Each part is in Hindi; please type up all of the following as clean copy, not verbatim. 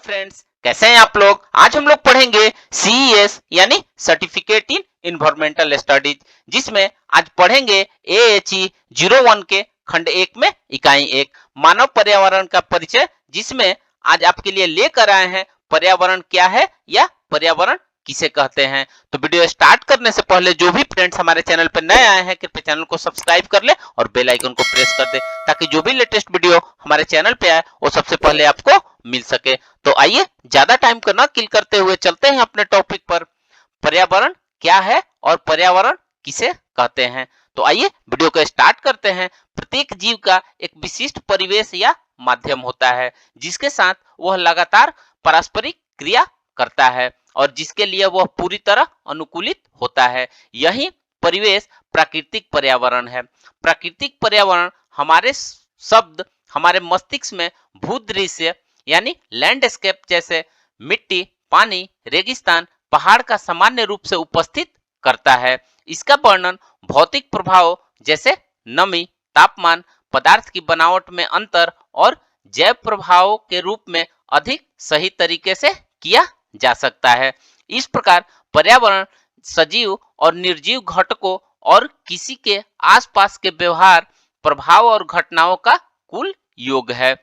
फ्रेंड्स, कैसे हैं आप लोग। आज हम लोग पढ़ेंगे सीईएस यानी सर्टिफिकेट इन इन्वायरमेंटल स्टडीज, जिसमें आज पढ़ेंगे एएचई 01 के खंड 1 में इकाई 1 मानव पर्यावरण का परिचय, जिसमें आज आपके लिए लेकर आए हैं पर्यावरण क्या है या पर्यावरण किसे कहते हैं। तो वीडियो स्टार्ट करने से पहले जो भी फ्रेंड्स हमारे चैनल पर नए आए हैं कृपया चैनल को सब्सक्राइब कर ले और बेल आइकन को प्रेस कर दे, ताकि जो भी लेटेस्ट वीडियो हमारे चैनल पे आए वो सबसे पहले आपको मिल सके। तो आइए ज्यादा टाइम को ना किल करते हुए चलते हैं अपने टॉपिक पर। पर्यावरण क्या है और पर्यावरण किसे कहते हैं। तो आइए वीडियो को स्टार्ट करते हैं। प्रत्येक जीव का एक विशिष्ट परिवेश या माध्यम होता है, जिसके साथ वह लगातार पारस्परिक क्रिया करता है और जिसके लिए वह पूरी तरह अनुकूलित होता है। यही परिवेश प्राकृतिक पर्यावरण है। प्राकृतिक पर्यावरण हमारे मस्तिष्क में भूदृश्य यानी लैंडस्केप जैसे मिट्टी, पानी, रेगिस्तान, पहाड़ का सामान्य रूप से उपस्थित करता है। इसका वर्णन भौतिक प्रभाव जैसे नमी, तापमान, पदार्थ की बनावट में अंतर और जैव प्रभावों के रूप में अधिक सही तरीके से किया जा सकता है। इस प्रकार पर्यावरण सजीव और निर्जीव घटकों और किसी के आसपास के व्यवहार, प्रभाव और घटनाओं का कुल योग है,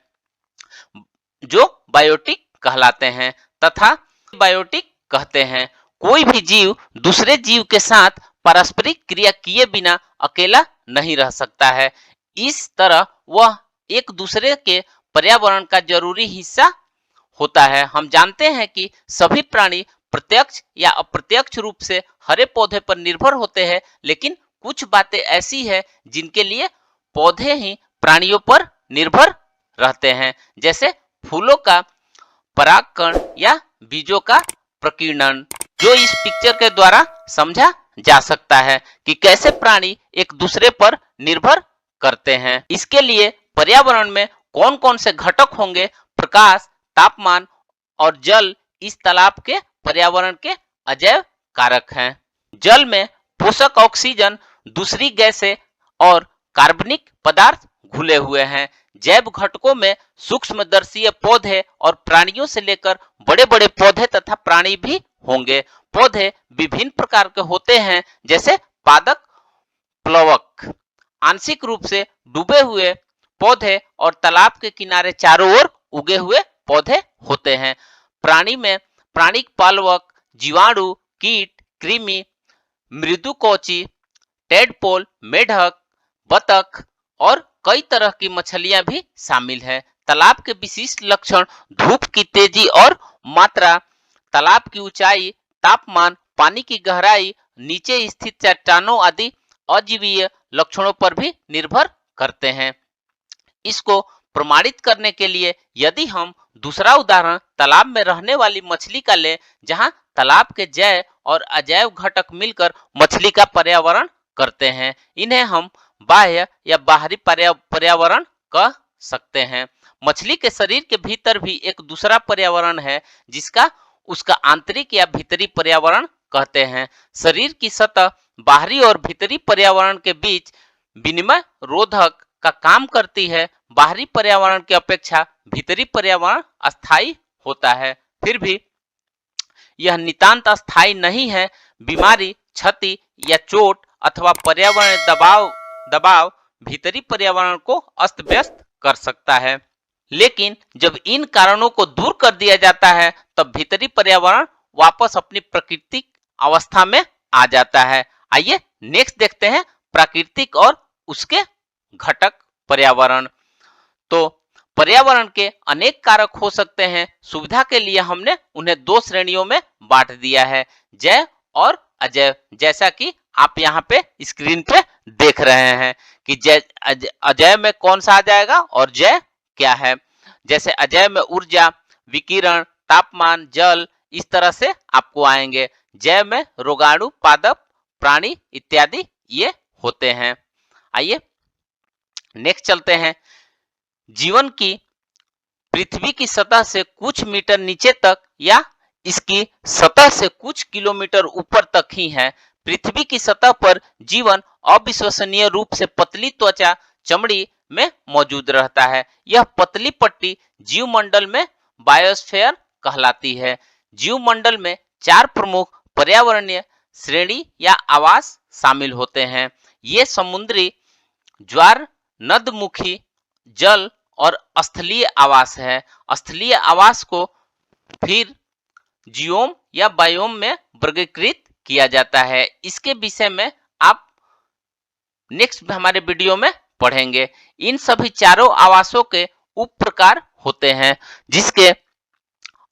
जो बायोटिक कहलाते हैं तथा बायोटिक कहते हैं। कोई भी जीव दूसरे जीव के साथ पारस्परिक क्रिया किए बिना अकेला नहीं रह सकता है। इस तरह वह एक दूसरे के पर्यावरण का जरूरी हिस्सा होता है। हम जानते हैं कि सभी प्राणी प्रत्यक्ष या अप्रत्यक्ष रूप से हरे पौधे पर निर्भर होते हैं, लेकिन कुछ बातें ऐसी हैं जिनके लिए पौधे ही प्राणियों पर निर्भर रहते हैं, जैसे फूलों का परागकण या बीजों का प्रकीर्णन, जो इस पिक्चर के द्वारा समझा जा सकता है कि कैसे प्राणी एक दूसरे पर निर्भर करते हैं। इसके लिए पर्यावरण में कौन कौन से घटक होंगे। प्रकाश, तापमान और जल इस तालाब के पर्यावरण के अजैव कारक हैं। जल में पोषक ऑक्सीजन, दूसरी गैसें और कार्बनिक पदार्थ घुले हुए हैं। जैव घटकों में सूक्ष्मदर्शीय पौधे और प्राणियों से लेकर बड़े बड़े पौधे तथा प्राणी भी होंगे। पौधे विभिन्न प्रकार के होते हैं, जैसे पादप, प्लवक, आंशिक रूप से डूबे हुए पौधे और तालाब के किनारे चारों ओर उगे हुए पौधे होते हैं। प्राणी में प्राणिक पालवक, जीवाणु, कीट, कृमि, मृदुकवची, टेडपोल, मेढक, बतख और कई तरह की मछलियां भी शामिल हैं। तालाब के विशिष्ट लक्षण धूप की तेजी और मात्रा, तालाब की ऊंचाई, तापमान, पानी की गहराई, नीचे स्थित चट्टानों आदि अजीवीय लक्षणों पर भी निर्भर करते हैं। इसको प्रमाणित करने के लिए यदि हम दूसरा उदाहरण तालाब में रहने वाली मछली का लें, जहां तालाब के जैव और अजैव घटक मिलकर मछली का पर्यावरण करते हैं, इन्हें हम बाह्य या बाहरी पर्यावरण कह सकते हैं। मछली के शरीर के भीतर भी एक दूसरा पर्यावरण है, जिसका उसका आंतरिक या भीतरी पर्यावरण कहते हैं। शरीर की सतह बाहरी और भीतरी पर्यावरण के बीच विनिमय रोधक का काम करती है। बाहरी पर्यावरण की अपेक्षा भीतरी पर्यावरण अस्थायी होता है, फिर भी यह नितांत अस्थायी नहीं है। बीमारी, क्षति या चोट अथवा पर्यावरण दबाव भीतरी पर्यावरण को अस्त व्यस्त कर सकता है, लेकिन जब इन कारणों को दूर कर दिया जाता है तब भीतरी पर्यावरण वापस अपनी प्राकृतिक अवस्था में आ जाता है। आइए नेक्स्ट देखते हैं प्राकृतिक और उसके घटक पर्यावरण। तो पर्यावरण के अनेक कारक हो सकते हैं। सुविधा के लिए हमने उन्हें दो श्रेणियों में बांट दिया है, जैव और अजैव, जैसा कि आप यहाँ पे स्क्रीन पे देख रहे हैं कि अजैव में कौन सा आ जाएगा और जैव क्या है। जैसे अजैव में ऊर्जा, विकिरण, तापमान, जल इस तरह से आपको आएंगे। जैव में रोगाणु, पादप, प्राणी इत्यादि ये होते हैं। आइए नेक्स्ट चलते हैं। जीवन की पृथ्वी की सतह से कुछ मीटर नीचे तक या इसकी सतह से कुछ किलोमीटर ऊपर तक ही है। पृथ्वी की सतह पर जीवन अविश्वसनीय रूप से पतली त्वचा, चमड़ी में मौजूद रहता है। यह पतली पट्टी जीवमंडल में बायोस्फीयर कहलाती है। जीवमंडल में 4 प्रमुख पर्यावरणीय श्रेणी या आवास शामिल होते हैं। ये समुद्री ज्वार, नदमुखी जल और स्थलीय आवास है। स्थलीय आवास को फिर जियोम या बायोम में वर्गीकृत किया जाता है। इसके विषय में आप नेक्स्ट हमारे वीडियो में पढ़ेंगे। इन सभी चारों आवासों के उप प्रकार होते हैं जिसके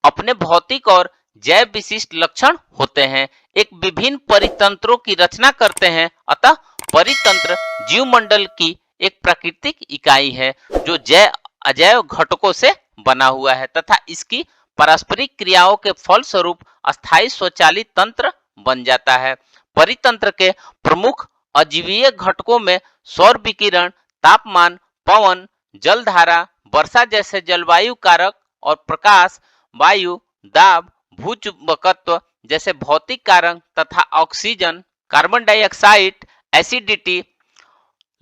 अपने भौतिक और जैव विशिष्ट लक्षण होते हैं। एक विभिन्न परितंत्रों की रचना करते हैं। अतः परितंत्र जीवमंडल की एक प्राकृतिक इकाई है जो जैव अजैव घटकों से बना हुआ है तथा इसकी पारस्परिक क्रियाओं के फलस्वरूप अस्थायी स्वचालित तंत्र बन जाता है। परितंत्र के प्रमुख अजीवीय घटकों में सौर विकिरण, तापमान, पवन, जलधारा, वर्षा जैसे जलवायु कारक और प्रकाश, वायु, दाब, भूचुंबकत्व जैसे भौतिक कारक तथा ऑक्सीजन, कार्बन डाइऑक्साइड, एसिडिटी,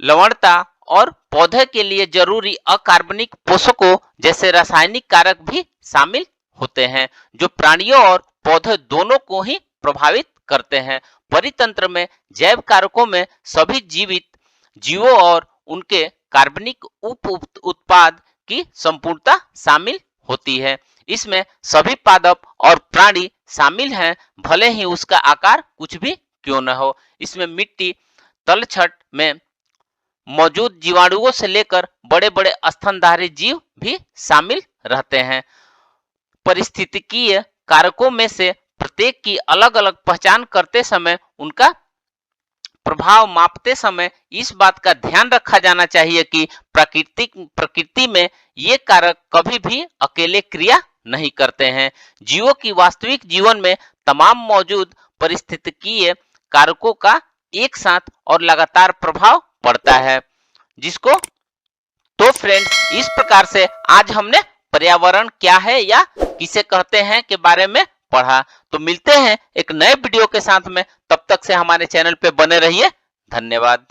लवणता और पौधे के लिए जरूरी अकार्बनिक पोषकों जैसे रासायनिक कारक भी शामिल होते हैं जो प्राणियों और पौधे दोनों को ही प्रभावित करते हैं। परितंत्र में जैव कारकों में सभी जीवित जीवों और उनके कार्बनिक उप उत्पाद की संपूर्णता शामिल होती है। इसमें सभी पादप और प्राणी शामिल हैं, भले ही उसका आकार कुछ भी क्यों न हो। इसमें मिट्टी, तलछट में मौजूद जीवाणुओं से लेकर बड़े बड़े स्तनधारी जीव भी शामिल रहते हैं। पारिस्थितिकीय कारकों में से प्रत्येक की अलग अलग पहचान करते समय उनका प्रभाव मापते समय इस बात का ध्यान रखा जाना चाहिए कि प्रकृति में ये कारक कभी भी अकेले क्रिया नहीं करते हैं। जीवों की वास्तविक जीवन में तमाम मौजूद पारिस्थितिकीय कारकों का एक साथ और लगातार प्रभाव पड़ता है जिसको तो फ्रेंड्स इस प्रकार से आज हमने पर्यावरण क्या है या किसे कहते हैं के बारे में पढ़ा। तो मिलते हैं एक नए वीडियो के साथ में, तब तक से हमारे चैनल पे बने रहिए। धन्यवाद।